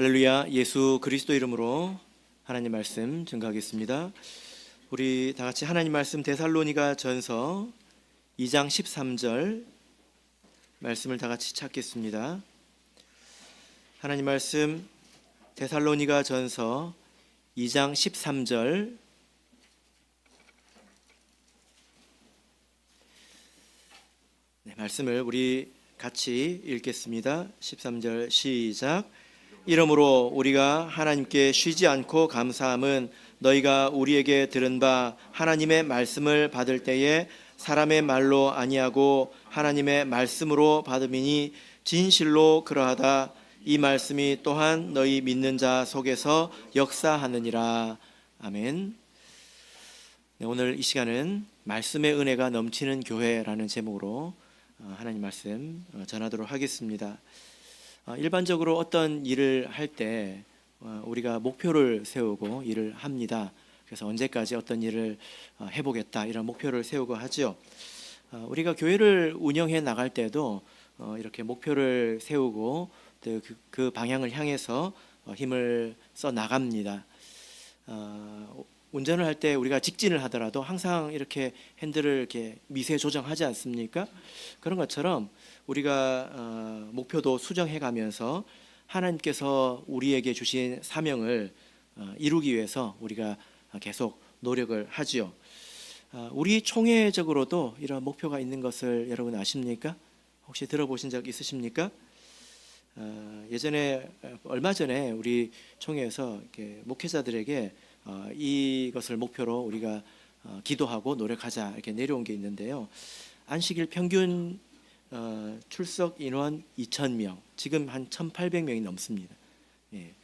할렐루야. 예수 그리스도 이름으로 하나님 말씀 증거하겠습니다. 우리 다 같이 하나님 말씀 데살로니가 전서 2장 13절 말씀을 다 같이 찾겠습니다. 하나님 말씀 데살로니가 전서 2장 13절 말씀을 우리 같이 읽겠습니다. 13절 시작. 이러므로 우리가 하나님께 쉬지 않고 감사함은 너희가 우리에게 들은 바 하나님의 말씀을 받을 때에 사람의 말로 아니하고 하나님의 말씀으로 받음이니 진실로 그러하다. 이 말씀이 또한 너희 믿는 자 속에서 역사하느니라. 아멘. 네, 오늘 이 시간은 말씀의 은혜가 넘치는 교회라는 제목으로 하나님 말씀 전하도록 하겠습니다. 일반적으로 어떤 일을 할 때 우리가 목표를 세우고 일을 합니다. 그래서 언제까지 어떤 일을 해보겠다 이런 목표를 세우고 하죠. 우리가 교회를 운영해 나갈 때도 이렇게 목표를 세우고 그 방향을 향해서 힘을 써 나갑니다. 운전을 할 때 우리가 직진을 하더라도 항상 이렇게 핸들을 이렇게 미세 조정하지 않습니까? 그런 것처럼 우리가 목표도 수정해 가면서 하나님께서 우리에게 주신 사명을 이루기 위해서 우리가 계속 노력을 하지요. 우리 총회적으로도 이런 목표가 있는 것을 여러분 아십니까? 혹시 들어보신 적 있으십니까? 예전에 얼마 전에 우리 총회에서 이렇게 목회자들에게 이것을 목표로 우리가 기도하고 노력하자 이렇게 내려온 게 있는데요. 안식일 평균 출석 인원 2,000명, 지금 한 1,800명이 넘습니다. 예.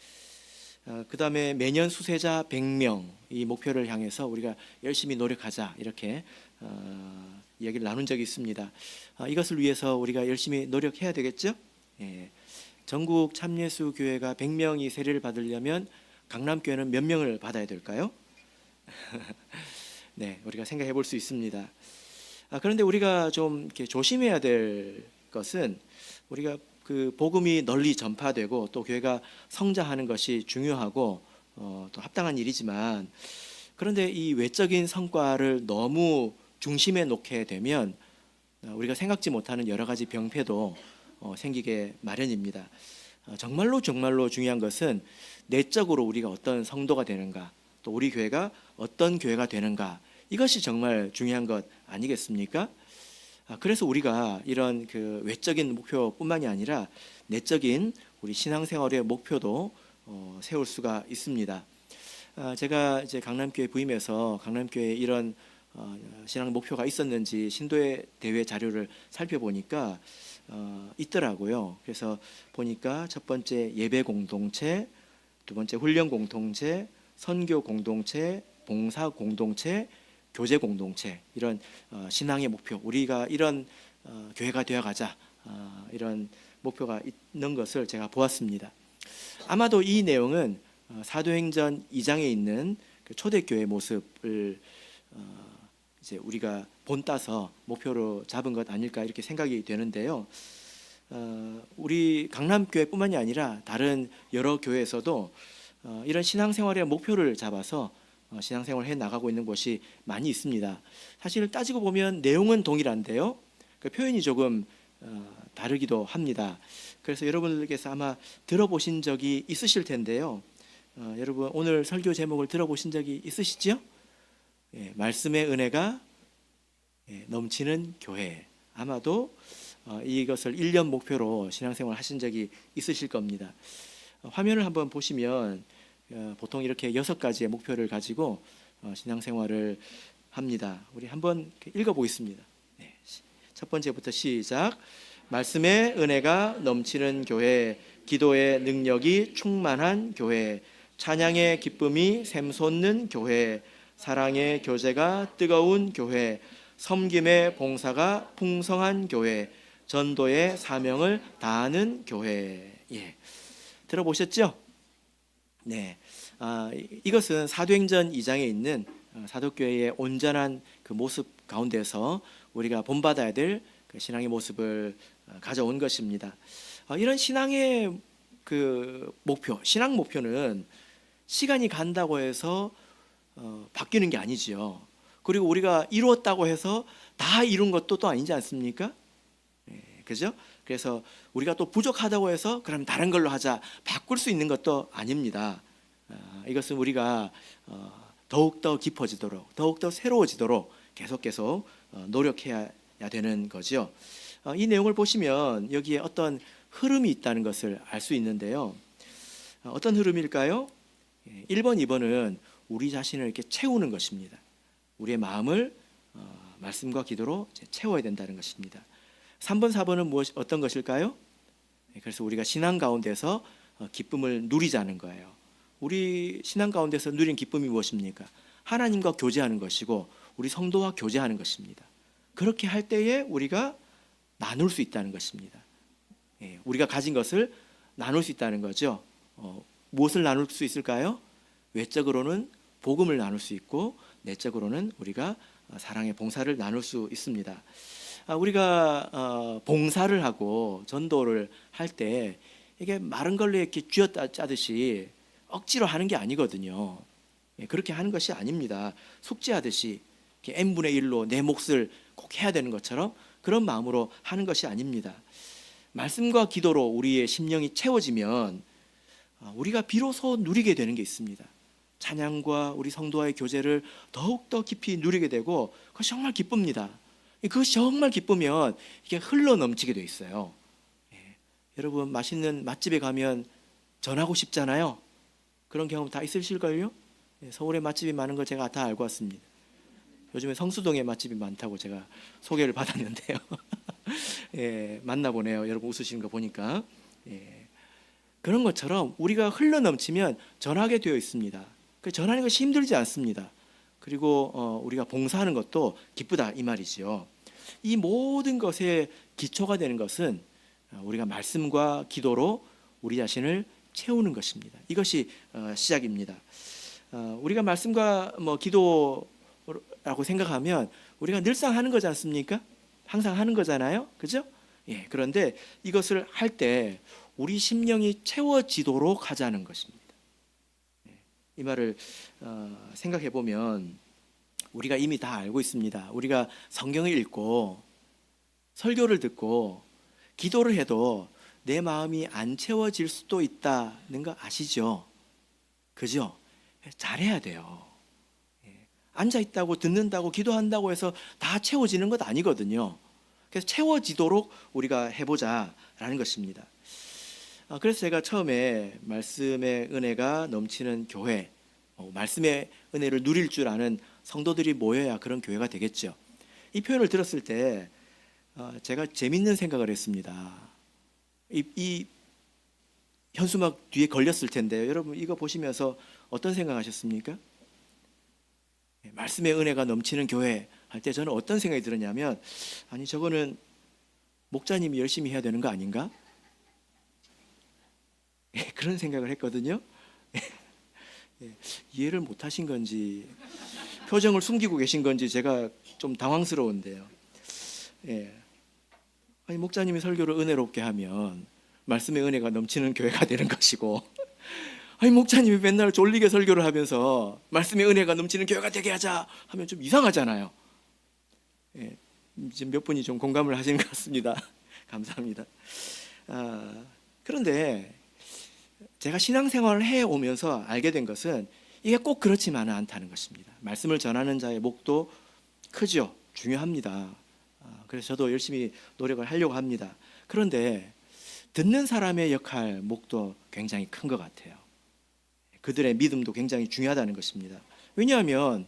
그 다음에 매년 수세자 100명, 이 목표를 향해서 우리가 열심히 노력하자 이렇게 이야기를 나눈 적이 있습니다. 이것을 위해서 우리가 열심히 노력해야 되겠죠? 예. 전국 참예수 교회가 100명이 세례를 받으려면 강남교회는 몇 명을 받아야 될까요? 네, 우리가 생각해 볼 수 있습니다. 그런데 우리가 좀 이렇게 조심해야 될 것은 우리가 그 복음이 널리 전파되고 또 교회가 성장하는 것이 중요하고 또 합당한 일이지만, 그런데 이 외적인 성과를 너무 중심에 놓게 되면 우리가 생각지 못하는 여러 가지 병폐도 생기게 마련입니다. 정말로 중요한 것은 내적으로 우리가 어떤 성도가 되는가, 또 우리 교회가 어떤 교회가 되는가, 이것이 정말 중요한 것 아니겠습니까? 그래서 우리가 이런 그 외적인 목표뿐만이 아니라 내적인 우리 신앙생활의 목표도 세울 수가 있습니다. 제가 이제 강남교회 부임해서 강남교회에 이런 신앙 목표가 있었는지 신도의 대회 자료를 살펴보니까 있더라고요. 그래서 보니까 첫 번째 예배 공동체, 두 번째 훈련 공동체, 선교 공동체, 봉사 공동체, 교제 공동체, 이런 신앙의 목표, 우리가 이런 교회가 되어가자, 이런 목표가 있는 것을 제가 보았습니다. 아마도 이 내용은 사도행전 2장에 있는 그 초대교회 모습을 이제 우리가 본따서 목표로 잡은 것 아닐까 이렇게 생각이 되는데요. 우리 강남교회뿐만이 아니라 다른 여러 교회에서도 이런 신앙생활의 목표를 잡아서 신앙생활을 해 나가고 있는 곳이 많이 있습니다. 사실 따지고 보면 내용은 동일한데요, 그 표현이 조금 다르기도 합니다. 그래서 여러분들께서 아마 들어보신 적이 있으실 텐데요. 여러분 오늘 설교 제목을 들어보신 적이 있으시죠? 예, 말씀의 은혜가 넘치는 교회. 아마도 이것을 1년 목표로 신앙생활 하신 적이 있으실 겁니다. 화면을 한번 보시면 보통 이렇게 6가지의 목표를 가지고 신앙생활을 합니다. 우리 한번 읽어보겠습니다. 네. 첫 번째부터 시작. 말씀의 은혜가 넘치는 교회, 기도의 능력이 충만한 교회, 찬양의 기쁨이 샘솟는 교회, 사랑의 교제가 뜨거운 교회, 섬김의 봉사가 풍성한 교회, 전도의 사명을 다하는 교회. 예. 들어보셨죠? 네. 이것은 사도행전 2장에 있는 사도교회의 온전한 그 모습 가운데서 우리가 본받아야 될 그 신앙의 모습을 가져온 것입니다. 이런 신앙의 그 목표, 신앙 목표는 시간이 간다고 해서 바뀌는 게 아니지요. 그리고 우리가 이루었다고 해서 다 이룬 것도 또 아니지 않습니까? 그죠? 그래서 우리가 또 부족하다고 해서 그럼 다른 걸로 하자, 바꿀 수 있는 것도 아닙니다. 이것은 우리가 더욱더 깊어지도록, 더욱더 새로워지도록 계속 노력해야 되는 거죠. 이 내용을 보시면 여기에 어떤 흐름이 있다는 것을 알 수 있는데요. 어떤 흐름일까요? 1번, 2번은 우리 자신을 이렇게 채우는 것입니다. 우리의 마음을 말씀과 기도로 채워야 된다는 것입니다. 3번, 4번은 어떤 것일까요? 그래서 우리가 신앙 가운데서 기쁨을 누리자는 거예요. 우리 신앙 가운데서 누린 기쁨이 무엇입니까? 하나님과 교제하는 것이고 우리 성도와 교제하는 것입니다. 그렇게 할 때에 우리가 나눌 수 있다는 것입니다. 우리가 가진 것을 나눌 수 있다는 거죠. 무엇을 나눌 수 있을까요? 외적으로는 복음을 나눌 수 있고 내적으로는 우리가 사랑의 봉사를 나눌 수 있습니다. 우리가 봉사를 하고 전도를 할 때 이게 마른 걸로 이렇게 쥐어짜듯이 억지로 하는 게 아니거든요. 그렇게 하는 것이 아닙니다. 숙제하듯이 n분의 1로 내 몫을 꼭 해야 되는 것처럼 그런 마음으로 하는 것이 아닙니다. 말씀과 기도로 우리의 심령이 채워지면 우리가 비로소 누리게 되는 게 있습니다. 찬양과 우리 성도와의 교제를 더욱더 깊이 누리게 되고 그것이 정말 기쁩니다. 그것이 정말 기쁘면 이게 흘러 넘치게 돼 있어요. 여러분 맛있는 맛집에 가면 전하고 싶잖아요. 그런 경험 다 있으실걸요? 서울에 맛집이 많은 걸 제가 다 알고 왔습니다. 요즘에 성수동에 맛집이 많다고 제가 소개를 받았는데요. 만나보네요. 여러분 웃으시는 거 보니까. 그런 것처럼 우리가 흘러 넘치면 전하게 되어 있습니다. 전하는 것이 힘들지 않습니다. 그리고 우리가 봉사하는 것도 기쁘다 이 말이지요. 이 모든 것의 기초가 되는 것은 우리가 말씀과 기도로 우리 자신을 채우는 것입니다. 이것이 시작입니다. 우리가 말씀과 기도라고 생각하면 우리가 늘상 하는 거지 않습니까? 항상 하는 거잖아요. 그죠? 그런데 이것을 할 때 우리 심령이 채워지도록 하자는 것입니다. 이 말을 생각해 보면 우리가 이미 다 알고 있습니다. 우리가 성경을 읽고 설교를 듣고 기도를 해도 내 마음이 안 채워질 수도 있다는 거 아시죠? 그죠? 잘해야 돼요. 앉아있다고 듣는다고 기도한다고 해서 다 채워지는 것 아니거든요. 그래서 채워지도록 우리가 해보자라는 것입니다. 그래서 제가 처음에 말씀의 은혜가 넘치는 교회, 말씀의 은혜를 누릴 줄 아는 성도들이 모여야 그런 교회가 되겠죠. 이 표현을 들었을 때 제가 재밌는 생각을 했습니다. 이 현수막 뒤에 걸렸을 텐데요. 여러분 이거 보시면서 어떤 생각하셨습니까? 말씀의 은혜가 넘치는 교회 할 때 저는 어떤 생각이 들었냐면 아니 저거는 목자님이 열심히 해야 되는 거 아닌가? 그런 생각을 했거든요. 이해를 못 하신 건지 표정을 숨기고 계신 건지 제가 좀 당황스러운데요. 아니 목자님이 설교를 은혜롭게 하면 말씀의 은혜가 넘치는 교회가 되는 것이고 아니 목자님이 맨날 졸리게 설교를 하면서 말씀의 은혜가 넘치는 교회가 되게 하자 하면 좀 이상하잖아요. 지금 몇 분이 좀 공감을 하시는 것 같습니다. 감사합니다. 그런데 제가 신앙생활을 해오면서 알게 된 것은 이게 꼭 그렇지만은 않다는 것입니다. 말씀을 전하는 자의 목도 크죠. 중요합니다. 그래서 저도 열심히 노력을 하려고 합니다. 그런데 듣는 사람의 역할, 목도 굉장히 큰 것 같아요. 그들의 믿음도 굉장히 중요하다는 것입니다. 왜냐하면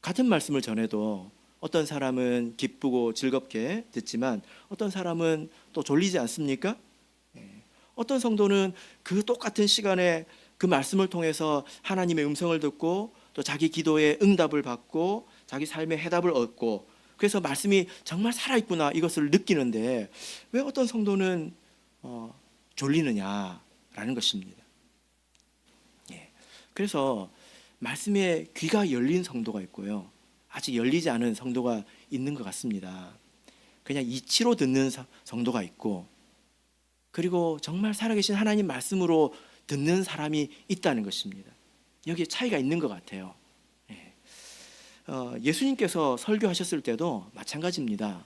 같은 말씀을 전해도 어떤 사람은 기쁘고 즐겁게 듣지만 어떤 사람은 또 졸리지 않습니까? 어떤 성도는 그 똑같은 시간에 그 말씀을 통해서 하나님의 음성을 듣고 또 자기 기도에 응답을 받고 자기 삶의 해답을 얻고 그래서 말씀이 정말 살아있구나 이것을 느끼는데 왜 어떤 성도는 졸리느냐라는 것입니다. 그래서 말씀에 귀가 열린 성도가 있고요. 아직 열리지 않은 성도가 있는 것 같습니다. 그냥 이치로 듣는 성도가 있고 그리고 정말 살아계신 하나님 말씀으로 듣는 사람이 있다는 것입니다. 여기에 차이가 있는 것 같아요. 예수님께서 설교하셨을 때도 마찬가지입니다.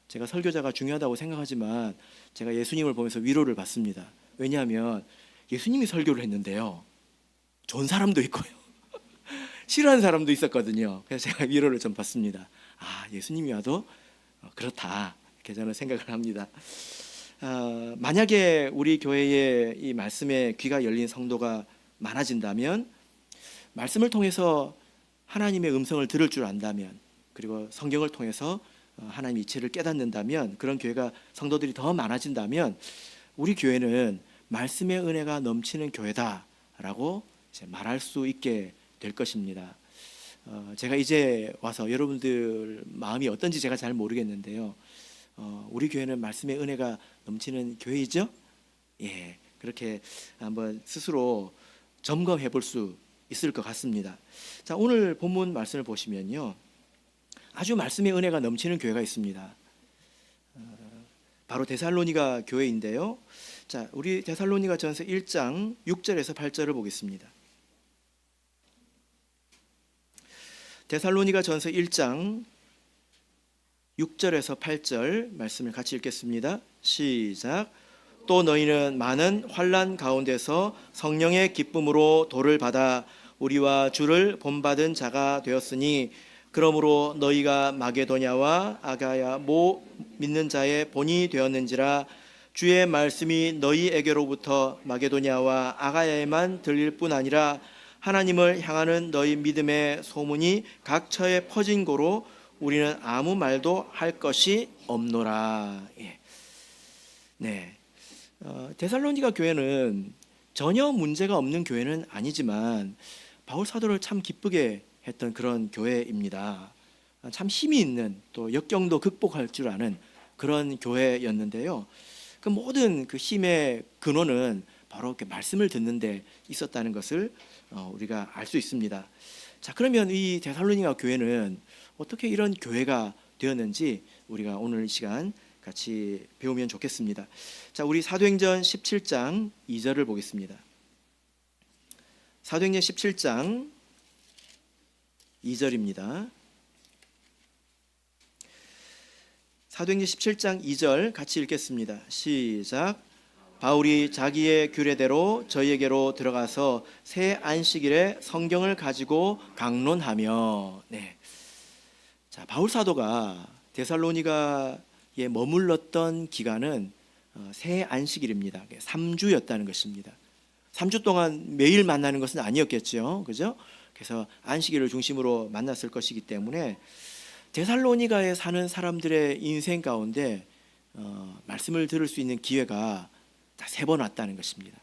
제가 설교자가 중요하다고 생각하지만 제가 예수님을 보면서 위로를 받습니다. 왜냐하면 예수님이 설교를 했는데요, 좋은 사람도 있고요 싫어하는 사람도 있었거든요. 그래서 제가 위로를 좀 받습니다. 예수님이 와도 그렇다, 이렇게 저는 생각을 합니다. 만약에 우리 교회에 이 말씀에 귀가 열린 성도가 많아진다면, 말씀을 통해서 하나님의 음성을 들을 줄 안다면, 그리고 성경을 통해서 하나님의 이치를 깨닫는다면, 그런 교회가 성도들이 더 많아진다면 우리 교회는 말씀의 은혜가 넘치는 교회다라고 이제 말할 수 있게 될 것입니다. 제가 이제 와서 여러분들 마음이 어떤지 제가 잘 모르겠는데요, 우리 교회는 말씀의 은혜가 넘치는 교회이죠? 예, 그렇게 한번 스스로 점검해 볼 수 있을 것 같습니다. 자, 오늘 본문 말씀을 보시면요, 아주 말씀의 은혜가 넘치는 교회가 있습니다. 바로 데살로니가 교회인데요. 자, 우리 데살로니가 전서 1장 6절에서 8절을 보겠습니다. 데살로니가 전서 1장 6절에서 8절 말씀을 같이 읽겠습니다. 시작. 또 너희는 많은 환난 가운데서 성령의 기쁨으로 도를 받아 우리와 주를 본받은 자가 되었으니, 그러므로 너희가 마게도냐와 아가야 모 믿는 자의 본이 되었는지라. 주의 말씀이 너희에게로부터 마게도냐와 아가야에만 들릴 뿐 아니라 하나님을 향하는 너희 믿음의 소문이 각 처에 퍼진 고로 우리는 아무 말도 할 것이 없노라. 네, 데살로니가 교회는 전혀 문제가 없는 교회는 아니지만 바울 사도를 참 기쁘게 했던 그런 교회입니다. 참 힘이 있는, 또 역경도 극복할 줄 아는 그런 교회였는데요, 그 모든 그 힘의 근원은 바로 이렇게 말씀을 듣는 데 있었다는 것을 우리가 알 수 있습니다. 자, 그러면 이 데살로니가 교회는 어떻게 이런 교회가 되었는지 우리가 오늘 이 시간 같이 배우면 좋겠습니다. 자, 우리 사도행전 17장 2절을 보겠습니다. 사도행전 17장 2절입니다. 사도행전 17장 2절 같이 읽겠습니다. 시작. 바울이 자기의 규례대로 저희에게로 들어가서 새 안식일에 성경을 가지고 강론하며. 네. 자, 바울 사도가 데살로니가에 머물렀던 기간은 새 안식일입니다. 3주였다는 것입니다. 3주 동안 매일 만나는 것은 아니었겠죠, 그죠? 그래서 안식일을 중심으로 만났을 것이기 때문에 데살로니가에 사는 사람들의 인생 가운데 말씀을 들을 수 있는 기회가 다 3번 왔다는 것입니다.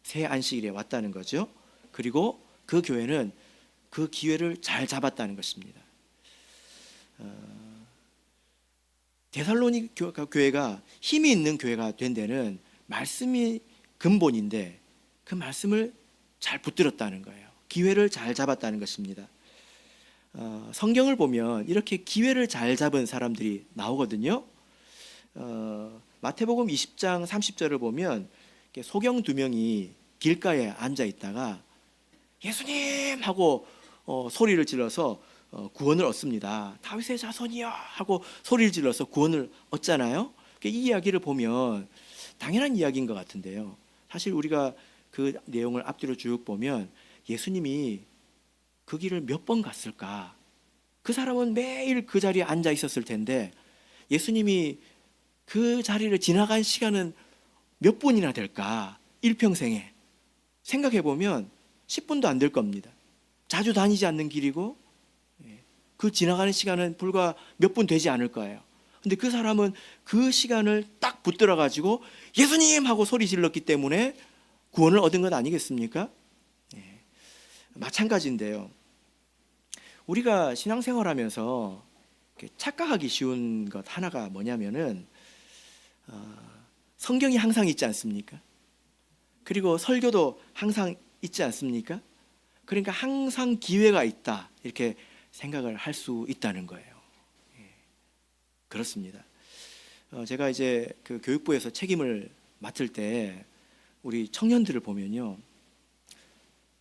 새 안식일에 왔다는 거죠. 그리고 그 교회는 그 기회를 잘 잡았다는 것입니다. 데살로니가 교회가 힘이 있는 교회가 된 데는 말씀이 근본인데 그 말씀을 잘 붙들었다는 거예요. 기회를 잘 잡았다는 것입니다. 성경을 보면 이렇게 기회를 잘 잡은 사람들이 나오거든요. 마태복음 20장 30절을 보면 소경 2명이 길가에 앉아 있다가 예수님 하고 소리를 질러서 구원을 얻습니다. 다윗의 자손이여 하고 소리를 질러서 구원을 얻잖아요. 이 이야기를 보면 당연한 이야기인 것 같은데요, 사실 우리가 그 내용을 앞뒤로 쭉 보면 예수님이 그 길을 몇 번 갔을까? 그 사람은 매일 그 자리에 앉아 있었을 텐데 예수님이 그 자리를 지나간 시간은 몇 분이나 될까? 일평생에 생각해 보면 10분도 안 될 겁니다. 자주 다니지 않는 길이고 그 지나가는 시간은 불과 몇 분 되지 않을 거예요. 근데 그 사람은 그 시간을 딱 붙들어 가지고 예수님 하고 소리 질렀기 때문에 구원을 얻은 것 아니겠습니까? 마찬가지인데요, 우리가 신앙생활하면서 착각하기 쉬운 것 하나가 뭐냐면은 성경이 항상 있지 않습니까? 그리고 설교도 항상 있지 않습니까? 그러니까 항상 기회가 있다, 이렇게 생각을 할 수 있다는 거예요. 그렇습니다. 제가 이제 그 교육부에서 책임을 맡을 때 우리 청년들을 보면요,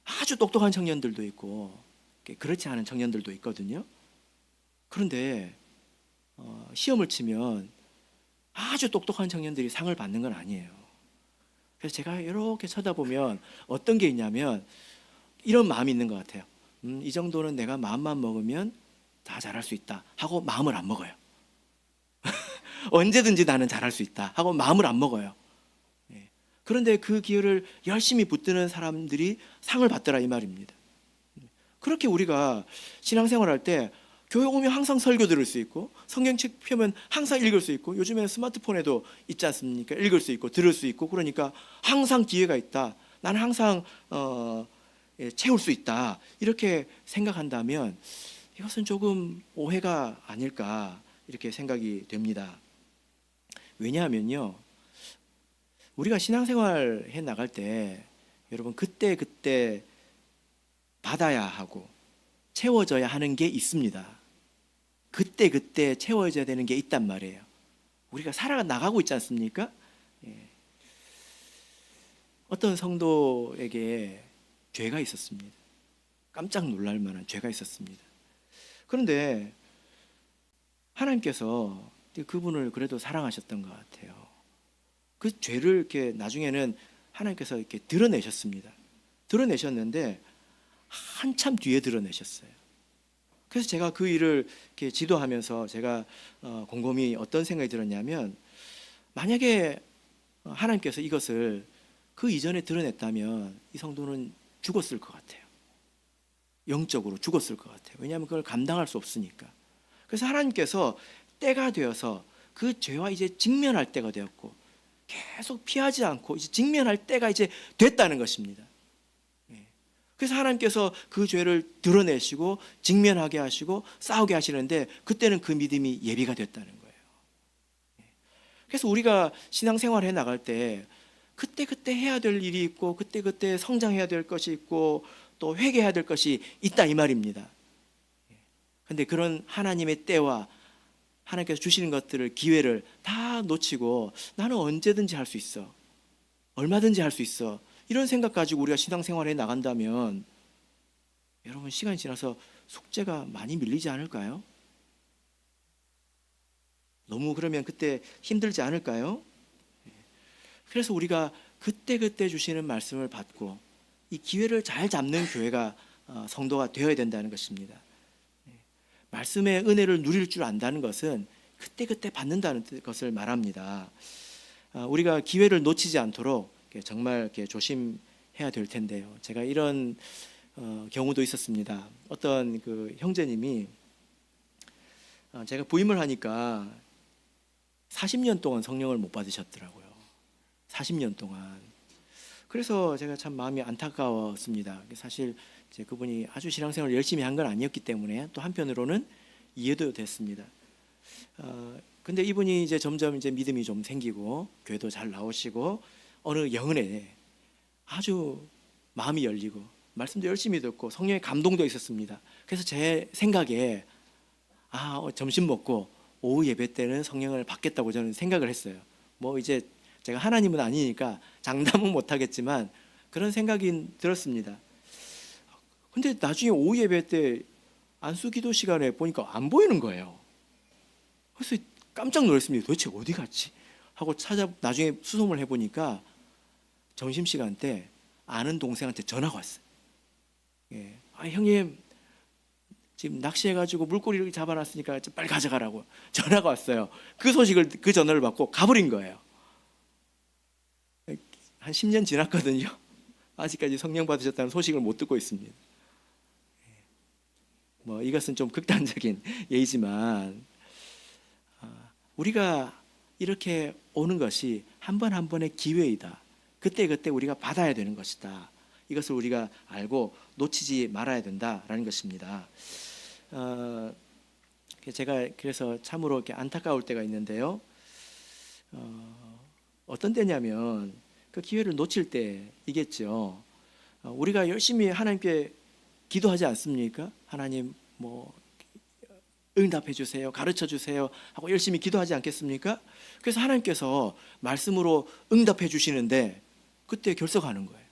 아주 똑똑한 청년들도 있고 그렇지 않은 청년들도 있거든요. 그런데 시험을 치면 아주 똑똑한 청년들이 상을 받는 건 아니에요. 그래서 제가 이렇게 쳐다보면 어떤 게 있냐면 이런 마음이 있는 것 같아요. 이 정도는 내가 마음만 먹으면 다 잘할 수 있다 하고 마음을 안 먹어요. 언제든지 나는 잘할 수 있다 하고 마음을 안 먹어요. 예. 그런데 그 기회를 열심히 붙드는 사람들이 상을 받더라 이 말입니다. 그렇게 우리가 신앙생활할 때 교회 오면 항상 설교 들을 수 있고 성경책 펴면 항상 읽을 수 있고 요즘에는 스마트폰에도 있지 않습니까? 읽을 수 있고 들을 수 있고 그러니까 항상 기회가 있다. 나는 항상 채울 수 있다. 이렇게 생각한다면 이것은 조금 오해가 아닐까 이렇게 생각이 됩니다. 왜냐하면요, 우리가 신앙생활 해 나갈 때 여러분 그때 받아야 하고 채워져야 하는 게 있습니다. 그때 채워져야 되는 게 있단 말이에요. 우리가 살아 나가고 있지 않습니까? 예. 어떤 성도에게 죄가 있었습니다. 깜짝 놀랄 만한 죄가 있었습니다. 그런데 하나님께서 그분을 그래도 사랑하셨던 것 같아요. 그 죄를 이렇게 나중에는 하나님께서 이렇게 드러내셨습니다. 드러내셨는데 한참 뒤에 드러내셨어요. 그래서 제가 그 일을 이렇게 지도하면서 제가 곰곰이 어떤 생각이 들었냐면, 만약에 하나님께서 이것을 그 이전에 드러냈다면 이 성도는 죽었을 것 같아요. 영적으로 죽었을 것 같아요. 왜냐하면 그걸 감당할 수 없으니까. 그래서 하나님께서 때가 되어서 그 죄와 이제 직면할 때가 되었고 계속 피하지 않고 이제 직면할 때가 이제 됐다는 것입니다. 그래서 하나님께서 그 죄를 드러내시고 직면하게 하시고 싸우게 하시는데 그때는 그 믿음이 예비가 됐다는 거예요. 그래서 우리가 신앙생활을 해 나갈 때 그때 해야 될 일이 있고 그때 성장해야 될 것이 있고 또 회개해야 될 것이 있다 이 말입니다. 그런데 그런 하나님의 때와 하나님께서 주시는 것들을 기회를 다 놓치고 나는 언제든지 할 수 있어, 얼마든지 할 수 있어, 이런 생각 가지고 우리가 신앙생활에 나간다면 여러분 시간이 지나서 속죄가 많이 밀리지 않을까요? 너무 그러면 그때 힘들지 않을까요? 그래서 우리가 그때 주시는 말씀을 받고 이 기회를 잘 잡는 교회가 성도가 되어야 된다는 것입니다. 말씀의 은혜를 누릴 줄 안다는 것은 그때 받는다는 것을 말합니다. 우리가 기회를 놓치지 않도록 정말 조심해야 될 텐데요. 제가 이런 경우도 있었습니다. 어떤 그 형제님이 제가 부임을 하니까 40년 동안 성령을 못 받으셨더라고요. 40년 동안. 그래서 제가 참 마음이 안타까웠습니다. 사실 그분이 아주 신앙생활을 열심히 한 건 아니었기 때문에 또 한편으로는 이해도 됐습니다. 근데 이분이 이제 점점 이제 믿음이 좀 생기고 교회도 잘 나오시고 어느 영혼에 아주 마음이 열리고 말씀도 열심히 듣고 성령의 감동도 있었습니다. 그래서 제 생각에 점심 먹고 오후 예배 때는 성령을 받겠다고 저는 생각을 했어요. 뭐 이제 제가 하나님은 아니니까 장담은 못하겠지만 그런 생각이 들었습니다. 근데 나중에 오후 예배 때 안수기도 시간에 보니까 안 보이는 거예요. 그래서 깜짝 놀랐습니다. 도대체 어디 갔지? 하고 나중에 수소문을 해보니까 점심시간 때 아는 동생한테 전화가 왔어요. 형님 지금 낚시해가지고 물고기를 잡아놨으니까 빨리 가져가라고 전화가 왔어요. 그 전화를 받고 가버린 거예요. 한 10년 지났거든요. 아직까지 성령 받으셨다는 소식을 못 듣고 있습니다. 뭐 이것은 좀 극단적인 예이지만 우리가 이렇게 오는 것이 한 번 한 번의 기회이다. 그때 우리가 받아야 되는 것이다. 이것을 우리가 알고 놓치지 말아야 된다라는 것입니다. 제가 그래서 참으로 이렇게 안타까울 때가 있는데요. 어떤 때냐면 그 기회를 놓칠 때이겠죠. 우리가 열심히 하나님께 기도하지 않습니까? 하나님 뭐 응답해 주세요, 가르쳐 주세요 하고 열심히 기도하지 않겠습니까? 그래서 하나님께서 말씀으로 응답해 주시는데 그때 결석하는 거예요.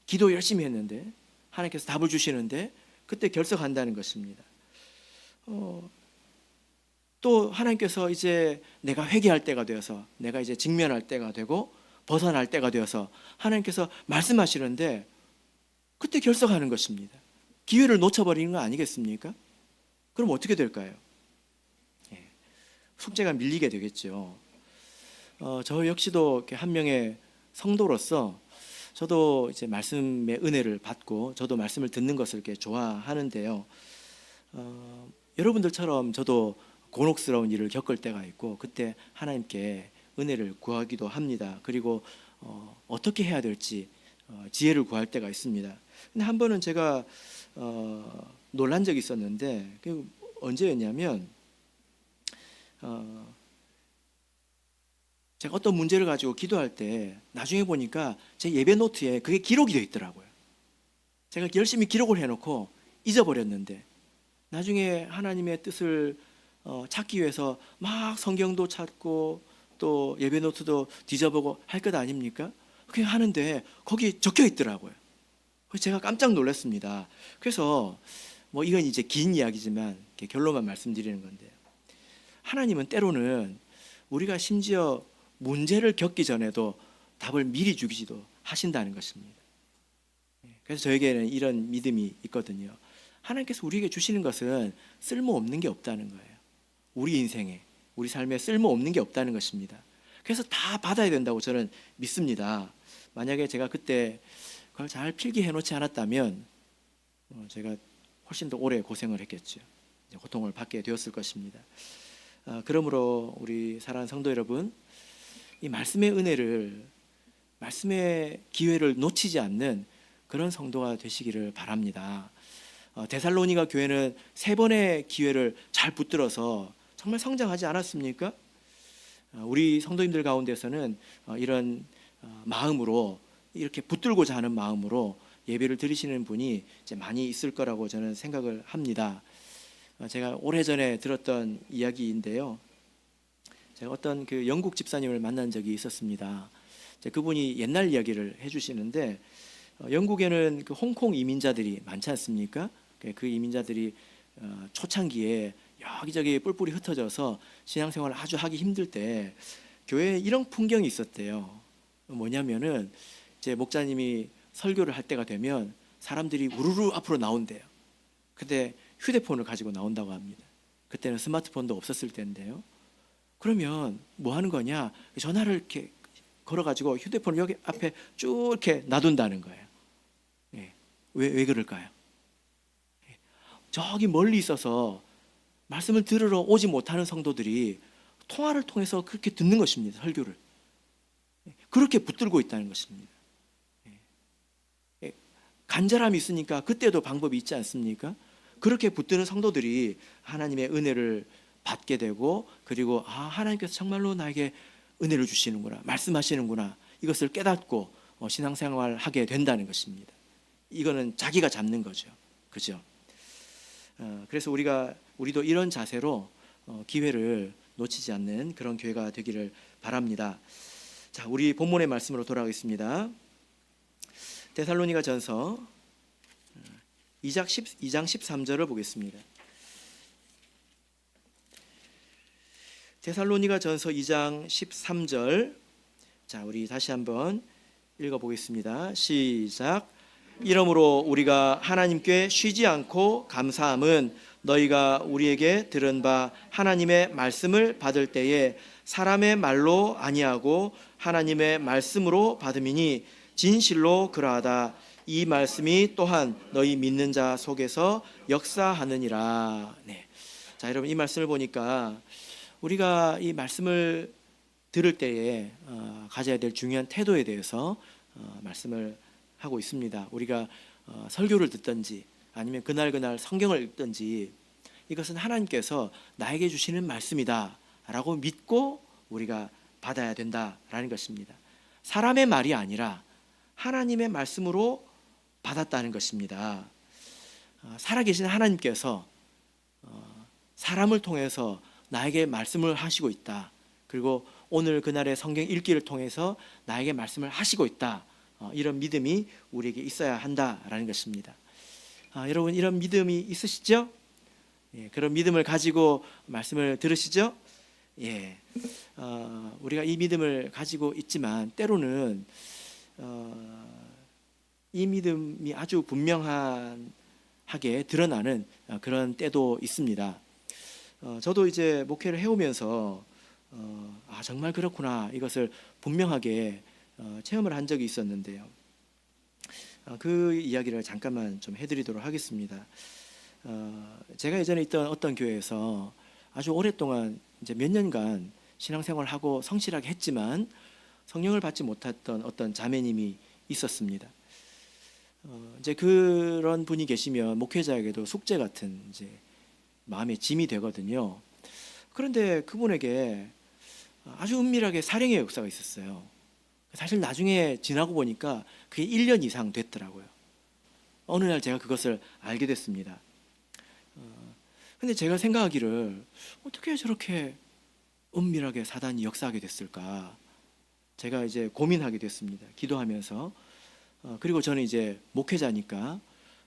기도 열심히 했는데 하나님께서 답을 주시는데 그때 결석한다는 것입니다. 또 하나님께서 이제 내가 회개할 때가 되어서, 내가 이제 직면할 때가 되고 벗어날 때가 되어서 하나님께서 말씀하시는데 그때 결석하는 것입니다. 기회를 놓쳐버리는 거 아니겠습니까? 그럼 어떻게 될까요? 숙제가 밀리게 되겠죠. 저 역시도 한 명의 성도로서 저도 이제 말씀의 은혜를 받고 저도 말씀을 듣는 것을 이렇게 좋아하는데요. 여러분들처럼 저도 곤혹스러운 일을 겪을 때가 있고 그때 하나님께 은혜를 구하기도 합니다. 그리고 어떻게 해야 될지 지혜를 구할 때가 있습니다. 근데 한 번은 제가 놀란 적이 있었는데 그 언제였냐면 제가 어떤 문제를 가지고 기도할 때 나중에 보니까 제 예배 노트에 그게 기록이 되어 있더라고요. 제가 열심히 기록을 해놓고 잊어버렸는데 나중에 하나님의 뜻을 찾기 위해서 막 성경도 찾고 또 예배 노트도 뒤져보고 할 것 아닙니까? 그렇게 하는데 거기 적혀 있더라고요. 그래서 제가 깜짝 놀랐습니다. 그래서 뭐 이건 이제 긴 이야기지만 결론만 말씀드리는 건데요. 하나님은 때로는 우리가 심지어 문제를 겪기 전에도 답을 미리 주기도 하신다는 것입니다. 그래서 저에게는 이런 믿음이 있거든요. 하나님께서 우리에게 주시는 것은 쓸모없는 게 없다는 거예요. 우리 인생에, 우리 삶에 쓸모없는 게 없다는 것입니다. 그래서 다 받아야 된다고 저는 믿습니다. 만약에 제가 그때 그걸 잘 필기해 놓지 않았다면 제가 훨씬 더 오래 고생을 했겠죠. 고통을 받게 되었을 것입니다. 그러므로 우리 사랑하는 성도 여러분, 이 말씀의 은혜를, 말씀의 기회를 놓치지 않는 그런 성도가 되시기를 바랍니다. 데살로니가 교회는 3번의 기회를 잘 붙들어서 정말 성장하지 않았습니까? 우리 성도님들 가운데서는 이런 마음으로, 이렇게 붙들고자 하는 마음으로 예배를 드리시는 분이 이제 많이 있을 거라고 저는 생각을 합니다. 제가 오래전에 들었던 이야기인데요. 제가 어떤 그 영국 집사님을 만난 적이 있었습니다. 그분이 옛날 이야기를 해주시는데 영국에는 그 홍콩 이민자들이 많지 않습니까? 그 이민자들이 초창기에 여기저기 뿔뿔이 흩어져서 신앙생활을 아주 하기 힘들 때 교회에 이런 풍경이 있었대요. 뭐냐면은 이제 목사님이 설교를 할 때가 되면 사람들이 우르르 앞으로 나온대요. 근데 휴대폰을 가지고 나온다고 합니다. 그때는 스마트폰도 없었을 때인데요. 그러면 뭐 하는 거냐? 전화를 이렇게 걸어가지고 휴대폰을 여기 앞에 쭉 이렇게 놔둔다는 거예요. 왜 그럴까요? 저기 멀리 있어서 말씀을 들으러 오지 못하는 성도들이 통화를 통해서 그렇게 듣는 것입니다. 설교를. 그렇게 붙들고 있다는 것입니다. 간절함이 있으니까 그때도 방법이 있지 않습니까? 그렇게 붙드는 성도들이 하나님의 은혜를 받게 되고, 그리고 하나님께서 정말로 나에게 은혜를 주시는구나, 말씀하시는구나, 이것을 깨닫고 신앙생활을 하게 된다는 것입니다. 이거는 자기가 잡는 거죠. 그죠? 그래서 우리도 이런 자세로 기회를 놓치지 않는 그런 교회가 되기를 바랍니다. 자, 우리 본문의 말씀으로 돌아가겠습니다. 데살로니가 전서 2장 13절을 보겠습니다. 데살로니가 전서 2장 13절. 자, 우리 다시 한번 읽어보겠습니다. 시작. 이러므로 우리가 하나님께 쉬지 않고 감사함은 너희가 우리에게 들은 바 하나님의 말씀을 받을 때에 사람의 말로 아니하고 하나님의 말씀으로 받음이니 진실로 그러하다. 이 말씀이 또한 너희 믿는 자 속에서 역사하느니라. 네. 자, 여러분, 이 말씀을 보니까 우리가 이 말씀을 들을 때에 가져야 될 중요한 태도에 대해서 말씀을 하고 있습니다. 우리가 설교를 듣든지 아니면 그날 성경을 읽든지 이것은 하나님께서 나에게 주시는 말씀이다 라고 믿고 우리가 받아야 된다라는 것입니다. 사람의 말이 아니라 하나님의 말씀으로 받았다는 것입니다. 살아계신 하나님께서 사람을 통해서 나에게 말씀을 하시고 있다. 그리고 오늘 그날의 성경 읽기를 통해서 나에게 말씀을 하시고 있다. 이런 믿음이 우리에게 있어야 한다라는 것입니다. 여러분 이런 믿음이 있으시죠? 예, 그런 믿음을 가지고 말씀을 들으시죠? 예, 우리가 이 믿음을 가지고 있지만 때로는 이 믿음이 아주 분명하게 드러나는 그런 때도 있습니다. 저도 이제 목회를 해오면서 정말 그렇구나 이것을 분명하게 체험을 한 적이 있었는데요. 그 이야기를 잠깐만 좀 해드리도록 하겠습니다. 제가 예전에 있던 어떤 교회에서 아주 오랫동안 이제 몇 년간 신앙생활을 하고 성실하게 했지만 성령을 받지 못했던 어떤 자매님이 있었습니다. 이제 그런 분이 계시면 목회자에게도 숙제 같은 이제 마음의 짐이 되거든요. 그런데 그분에게 아주 은밀하게 살행의 역사가 있었어요. 사실 나중에 지나고 보니까 그게 1년 이상 됐더라고요. 어느 날 제가 그것을 알게 됐습니다. 근데 제가 생각하기를 어떻게 저렇게 은밀하게 사단이 역사하게 됐을까? 제가 이제 고민하게 됐습니다. 기도하면서. 그리고 저는 이제 목회자니까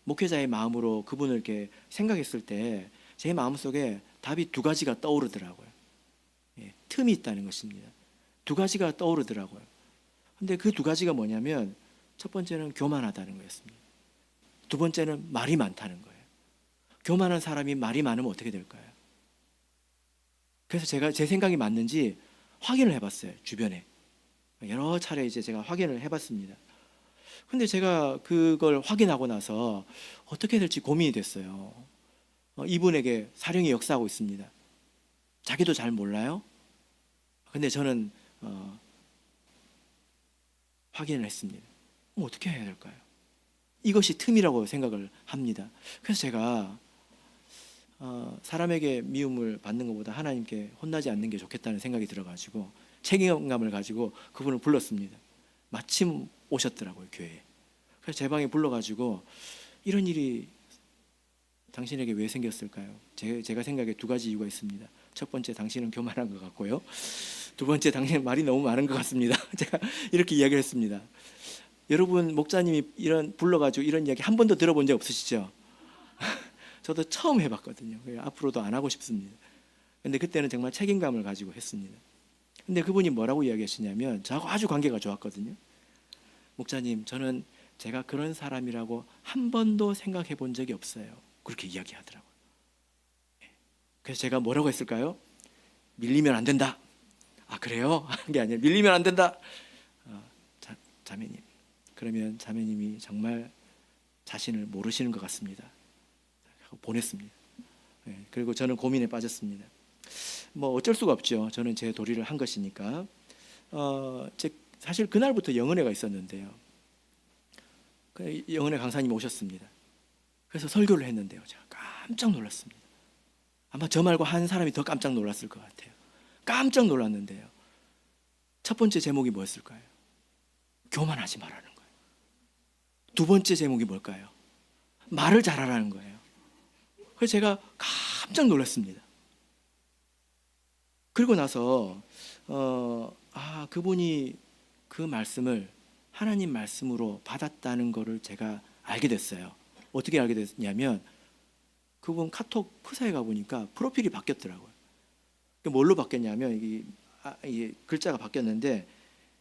목회자의 마음으로 그분을 이렇게 생각했을 때 제 마음속에 답이 두 가지가 떠오르더라고요. 예, 틈이 있다는 것입니다. 두 가지가 떠오르더라고요. 근데 그 두 가지가 뭐냐면 첫 번째는 교만하다는 거였습니다. 두 번째는 말이 많다는 거예요. 교만한 사람이 말이 많으면 어떻게 될까요? 그래서 제가 제 생각이 맞는지 확인을 해봤어요. 주변에 여러 차례 이제 제가 확인을 해봤습니다. 근데 제가 그걸 확인하고 나서 어떻게 될지 고민이 됐어요. 이분에게 사령이 역사하고 있습니다. 자기도 잘 몰라요. 근데 저는 확인을 했습니다. 어떻게 해야 될까요? 이것이 틈이라고 생각을 합니다. 그래서 제가 사람에게 미움을 받는 것보다 하나님께 혼나지 않는 게 좋겠다는 생각이 들어가지고 책임감을 가지고 그분을 불렀습니다. 마침 오셨더라고요, 교회에. 그래서 제 방에 불러가지고 이런 일이 당신에게 왜 생겼을까요? 제가 생각에 두 가지 이유가 있습니다. 첫 번째, 당신은 교만한 것 같고요. 두 번째, 당신은 말이 너무 많은 것 같습니다. 제가 이렇게 이야기를 했습니다. 여러분 목자님이 불러가지고 이런 이야기 한 번도 들어본 적 없으시죠? 저도 처음 해봤거든요. 앞으로도 안 하고 싶습니다. 근데 그때는 정말 책임감을 가지고 했습니다. 근데 그분이 뭐라고 이야기하시냐면 저하고 아주 관계가 좋았거든요. 목자님, 저는 제가 그런 사람이라고 한 번도 생각해 본 적이 없어요. 그렇게 이야기하더라고요. 그래서 제가 뭐라고 했을까요? 밀리면 안 된다. 그래요? 하는 게 아니라 밀리면 안 된다. 자매님, 그러면 자매님이 정말 자신을 모르시는 것 같습니다. 보냈습니다. 그리고 저는 고민에 빠졌습니다. 뭐 어쩔 수가 없죠. 저는 제 도리를 한 것이니까. 사실 그날부터 영은회가 있었는데요. 영은회 강사님이 오셨습니다. 그래서 설교를 했는데요. 제가 깜짝 놀랐습니다. 아마 저 말고 한 사람이 더 깜짝 놀랐을 것 같아요. 깜짝 놀랐는데요. 첫 번째 제목이 뭐였을까요? 교만하지 말라는 거예요. 두 번째 제목이 뭘까요? 말을 잘하라는 거예요. 그래서 제가 깜짝 놀랐습니다. 그리고 나서 그분이 그 말씀을 하나님 말씀으로 받았다는 것을 제가 알게 됐어요. 어떻게 알게 됐냐면 그분 카톡 프사에 가보니까 프로필이 바뀌었더라고요. 뭘로 바뀌었냐면 이 글자가 바뀌었는데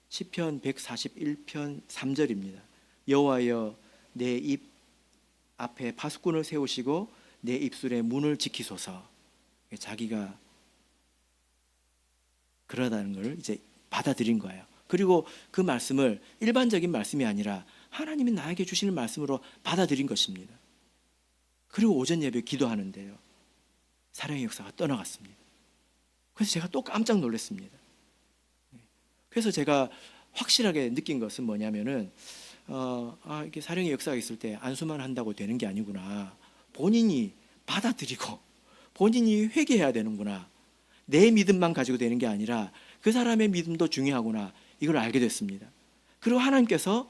시편 141편 3절입니다. 여호와여 내 입 앞에 파수꾼을 세우시고 내 입술의 문을 지키소서. 자기가 그러다는 걸 이제 받아들인 거예요. 그리고 그 말씀을 일반적인 말씀이 아니라 하나님이 나에게 주시는 말씀으로 받아들인 것입니다. 그리고 오전 예배 기도하는데요. 사랑의 역사가 떠나갔습니다. 그래서 제가 또 깜짝 놀랐습니다. 그래서 제가 확실하게 느낀 것은 뭐냐면은 이렇게 사령의 역사가 있을 때 안수만 한다고 되는 게 아니구나. 본인이 받아들이고 본인이 회개해야 되는구나. 내 믿음만 가지고 되는 게 아니라 그 사람의 믿음도 중요하구나. 이걸 알게 됐습니다. 그리고 하나님께서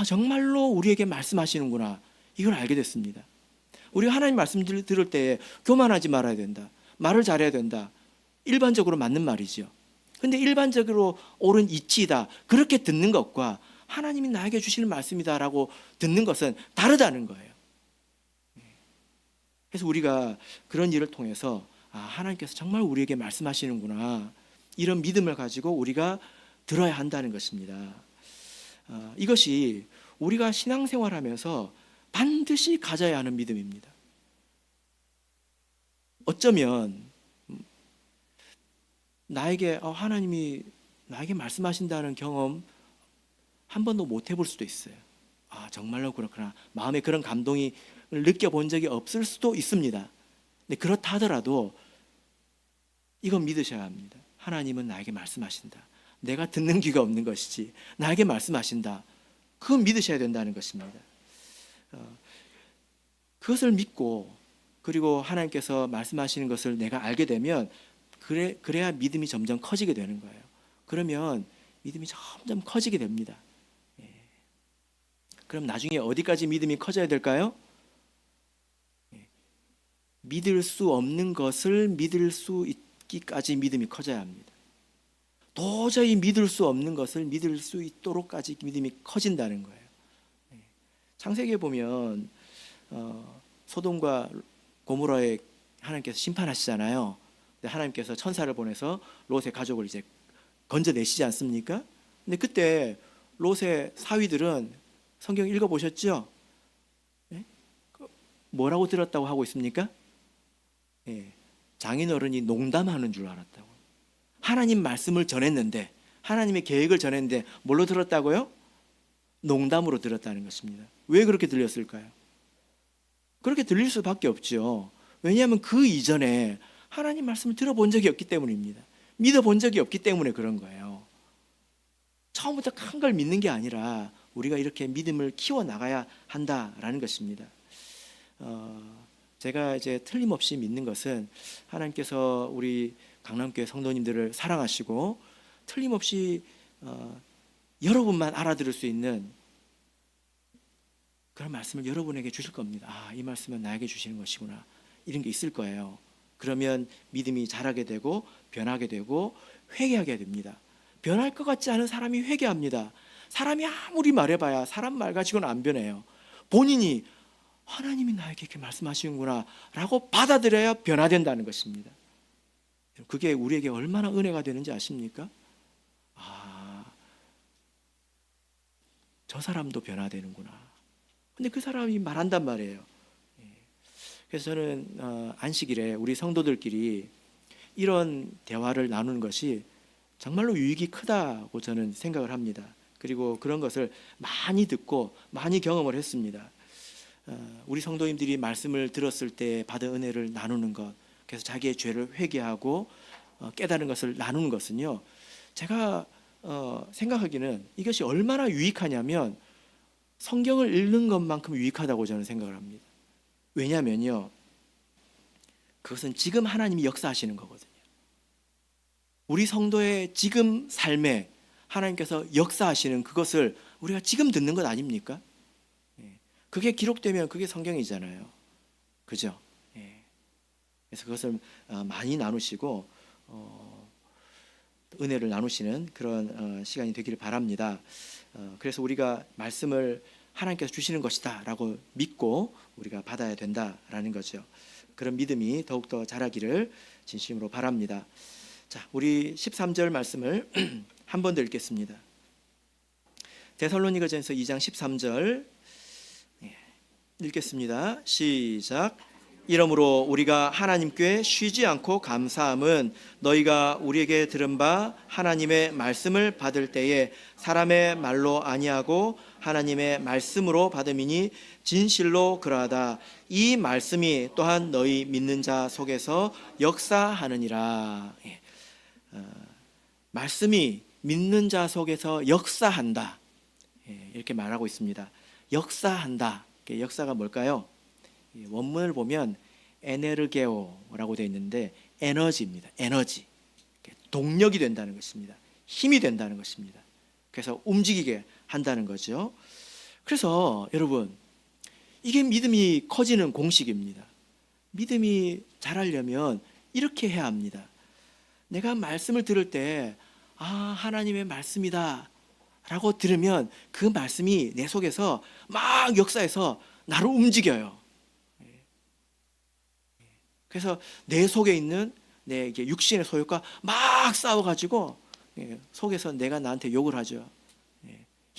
정말로 우리에게 말씀하시는구나. 이걸 알게 됐습니다. 우리가 하나님 말씀 들을 때 교만하지 말아야 된다. 말을 잘해야 된다. 일반적으로 맞는 말이죠. 근데 일반적으로 옳은 이치이다. 그렇게 듣는 것과 하나님이 나에게 주시는 말씀이다라고 듣는 것은 다르다는 거예요. 그래서 우리가 그런 일을 통해서 하나님께서 정말 우리에게 말씀하시는구나. 이런 믿음을 가지고 우리가 들어야 한다는 것입니다. 이것이 우리가 신앙생활하면서 반드시 가져야 하는 믿음입니다. 어쩌면 나에게 하나님이 나에게 말씀하신다는 경험 한 번도 못 해볼 수도 있어요. 정말로 그렇구나. 마음에 그런 감동이 느껴본 적이 없을 수도 있습니다. 근데 그렇다 하더라도 이건 믿으셔야 합니다. 하나님은 나에게 말씀하신다. 내가 듣는 귀가 없는 것이지 나에게 말씀하신다. 그건 믿으셔야 된다는 것입니다. 그것을 믿고 그리고 하나님께서 말씀하시는 것을 내가 알게 되면 그래야 믿음이 점점 커지게 되는 거예요. 그러면 믿음이 점점 커지게 됩니다. 그럼 나중에 어디까지 믿음이 커져야 될까요? 믿을 수 없는 것을 믿을 수 있기까지 믿음이 커져야 합니다. 도저히 믿을 수 없는 것을 믿을 수 있도록까지 믿음이 커진다는 거예요. 창세기에 보면 소돔과 고모라에 하나님께서 심판하시잖아요. 하나님께서 천사를 보내서 롯의 가족을 이제 건져내시지 않습니까? 근데 그때 롯의 사위들은 성경 읽어보셨죠? 뭐라고 들었다고 하고 있습니까? 장인어른이 농담하는 줄 알았다고. 하나님 말씀을 전했는데, 하나님의 계획을 전했는데 뭘로 들었다고요? 농담으로 들었다는 것입니다. 왜 그렇게 들렸을까요? 그렇게 들릴 수밖에 없죠. 왜냐하면 그 이전에 하나님 말씀을 들어본 적이 없기 때문입니다. 믿어본 적이 없기 때문에 그런 거예요. 처음부터 큰 걸 믿는 게 아니라 우리가 이렇게 믿음을 키워나가야 한다라는 것입니다. 제가 이제 틀림없이 믿는 것은 하나님께서 우리 강남교회 성도님들을 사랑하시고 틀림없이 여러분만 알아들을 수 있는 그런 말씀을 여러분에게 주실 겁니다. 이 말씀은 나에게 주시는 것이구나. 이런 게 있을 거예요. 그러면 믿음이 자라게 되고 변하게 되고 회개하게 됩니다. 변할 것 같지 않은 사람이 회개합니다. 사람이 아무리 말해봐야 사람 말 가지고는 안 변해요. 본인이 하나님이 나에게 이렇게 말씀하시는구나 라고 받아들여야 변화된다는 것입니다. 그게 우리에게 얼마나 은혜가 되는지 아십니까? 저 사람도 변화되는구나. 근데 그 사람이 말한단 말이에요. 그래서 저는 안식일에 우리 성도들끼리 이런 대화를 나누는 것이 정말로 유익이 크다고 저는 생각을 합니다. 그리고 그런 것을 많이 듣고 많이 경험을 했습니다. 우리 성도님들이 말씀을 들었을 때 받은 은혜를 나누는 것, 그래서 자기의 죄를 회개하고 깨달은 것을 나누는 것은요, 제가 생각하기는 이것이 얼마나 유익하냐면 성경을 읽는 것만큼 유익하다고 저는 생각을 합니다. 왜냐하면요, 그것은 지금 하나님이 역사하시는 거거든요. 우리 성도의 지금 삶에 하나님께서 역사하시는 그것을 우리가 지금 듣는 것 아닙니까? 그게 기록되면 그게 성경이잖아요. 그죠? 그래서 그것을 많이 나누시고 은혜를 나누시는 그런 시간이 되기를 바랍니다. 그래서 우리가 말씀을 하나님께서 주시는 것이다 라고 믿고 우리가 받아야 된다라는 거죠. 그런 믿음이 더욱더 자라기를 진심으로 바랍니다. 자, 우리 13절 말씀을 한 번 더 읽겠습니다. 데살로니가전서 2장 13절 읽겠습니다. 시작. 이러므로 우리가 하나님께 쉬지 않고 감사함은 너희가 우리에게 들은 바 하나님의 말씀을 받을 때에 사람의 말로 아니하고 하나님의 말씀으로 받음이니 진실로 그러하다. 이 말씀이 또한 너희 믿는 자 속에서 역사하느니라. 말씀이 믿는 자 속에서 역사한다. 이렇게 말하고 있습니다. 역사한다. 역사가 뭘까요? 원문을 보면 에네르게오라고 되어 있는데 에너지입니다. 에너지. 동력이 된다는 것입니다. 힘이 된다는 것입니다. 그래서 움직이게 한다는 거죠. 그래서 여러분, 이게 믿음이 커지는 공식입니다. 믿음이 자라려면 이렇게 해야 합니다. 내가 말씀을 들을 때 하나님의 말씀이다 라고 들으면 그 말씀이 내 속에서 막 역사해서 나를 움직여요. 그래서 내 속에 있는 내 육신의 소욕과 막 싸워가지고 속에서 내가 나한테 욕을 하죠.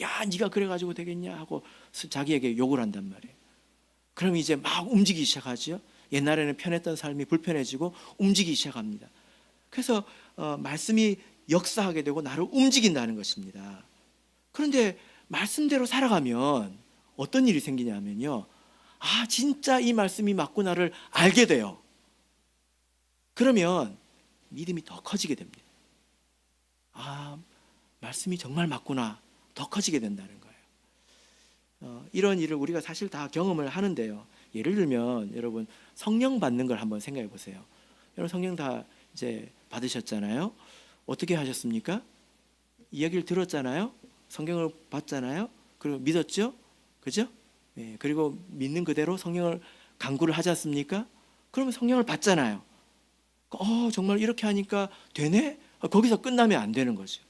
야, 네가 그래가지고 되겠냐 하고 자기에게 욕을 한단 말이에요. 그럼 이제 막 움직이기 시작하죠. 옛날에는 편했던 삶이 불편해지고 움직이기 시작합니다. 그래서 말씀이 역사하게 되고 나를 움직인다는 것입니다. 그런데 말씀대로 살아가면 어떤 일이 생기냐면요, 진짜 이 말씀이 맞구나를 알게 돼요. 그러면 믿음이 더 커지게 됩니다. 말씀이 정말 맞구나, 더 커지게 된다는 거예요. 이런 일을 우리가 사실 다 경험을 하는데요. 예를 들면 여러분 성령 받는 걸 한번 생각해 보세요. 여러분 성령 다 이제 받으셨잖아요. 어떻게 하셨습니까? 이야기를 들었잖아요. 성경을 봤잖아요. 그리고 믿었죠? 그죠? 그리고 믿는 그대로 성령을 간구를 하지 않습니까? 그러면 성령을 받잖아요. 정말 이렇게 하니까 되네? 거기서 끝나면 안 되는 거죠.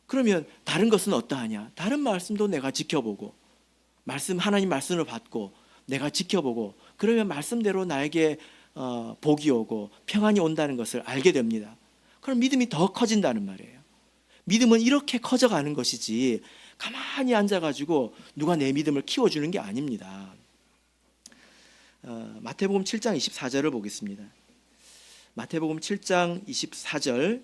그러면 다른 것은 어떠하냐? 다른 말씀도 내가 지켜보고, 하나님 말씀을 받고 내가 지켜보고, 그러면 말씀대로 나에게 복이 오고 평안이 온다는 것을 알게 됩니다. 그럼 믿음이 더 커진다는 말이에요. 믿음은 이렇게 커져가는 것이지 가만히 앉아가지고 누가 내 믿음을 키워주는 게 아닙니다. 마태복음 7장 24절을 보겠습니다. 마태복음 7장 24절.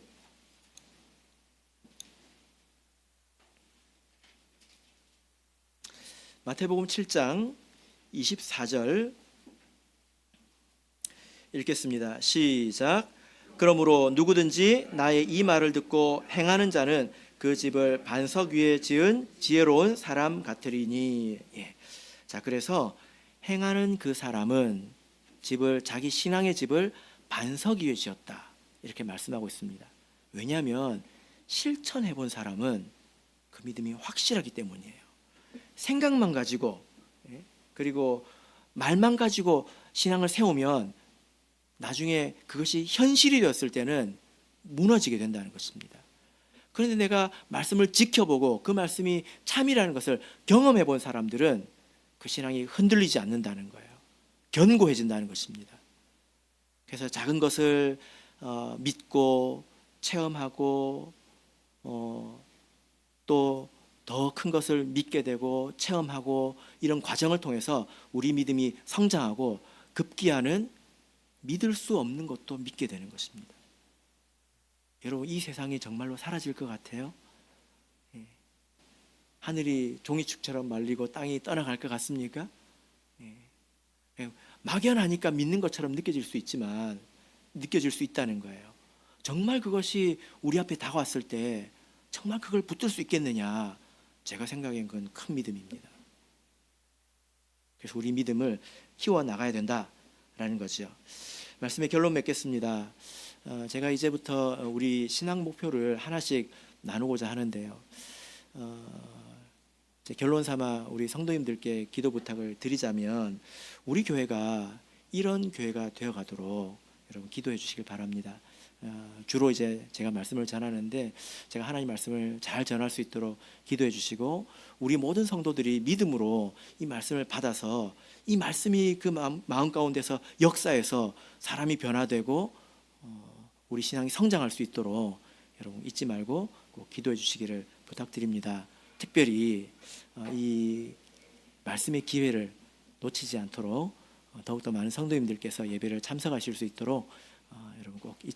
마태복음 7장 24절 읽겠습니다. 시작. 그러므로 누구든지 나의 이 말을 듣고 행하는 자는 그 집을 반석 위에 지은 지혜로운 사람 같으리니. 자, 그래서 행하는 그 사람은 자기 신앙의 집을 반석 위에 지었다, 이렇게 말씀하고 있습니다. 왜냐하면 실천해 본 사람은 그 믿음이 확실하기 때문이에요. 생각만 가지고 그리고 말만 가지고 신앙을 세우면 나중에 그것이 현실이 되었을 때는 무너지게 된다는 것입니다. 그런데 내가 말씀을 지켜보고 그 말씀이 참이라는 것을 경험해 본 사람들은 그 신앙이 흔들리지 않는다는 거예요. 견고해진다는 것입니다. 그래서 작은 것을 믿고 체험하고 또 더 큰 것을 믿게 되고 체험하고, 이런 과정을 통해서 우리 믿음이 성장하고 급기야는 믿을 수 없는 것도 믿게 되는 것입니다. 여러분, 이 세상이 정말로 사라질 것 같아요? 하늘이 종이축처럼 말리고 땅이 떠나갈 것 같습니까? 막연하니까 믿는 것처럼 느껴질 수 있지만, 느껴질 수 있다는 거예요. 정말 그것이 우리 앞에 다가왔을 때 정말 그걸 붙들 수 있겠느냐? 제가 생각엔 그건 큰 믿음입니다. 그래서 우리 믿음을 키워나가야 된다라는 거죠. 말씀의 결론 맺겠습니다. 제가 이제부터 우리 신앙 목표를 하나씩 나누고자 하는데요. 결론 삼아 우리 성도님들께 기도 부탁을 드리자면, 우리 교회가 이런 교회가 되어가도록 여러분 기도해 주시길 바랍니다. 주로 이제 제가 말씀을 전하는데 제가 하나님 말씀을 잘 전할 수 있도록 기도해 주시고, 우리 모든 성도들이 믿음으로 이 말씀을 받아서 이 말씀이 그 마음 가운데서 역사해서 사람이 변화되고 우리 신앙이 성장할 수 있도록 여러분 잊지 말고 꼭 기도해 주시기를 부탁드립니다. 특별히 이 말씀의 기회를 놓치지 않도록 더욱더 많은 성도님들께서 예배를 참석하실 수 있도록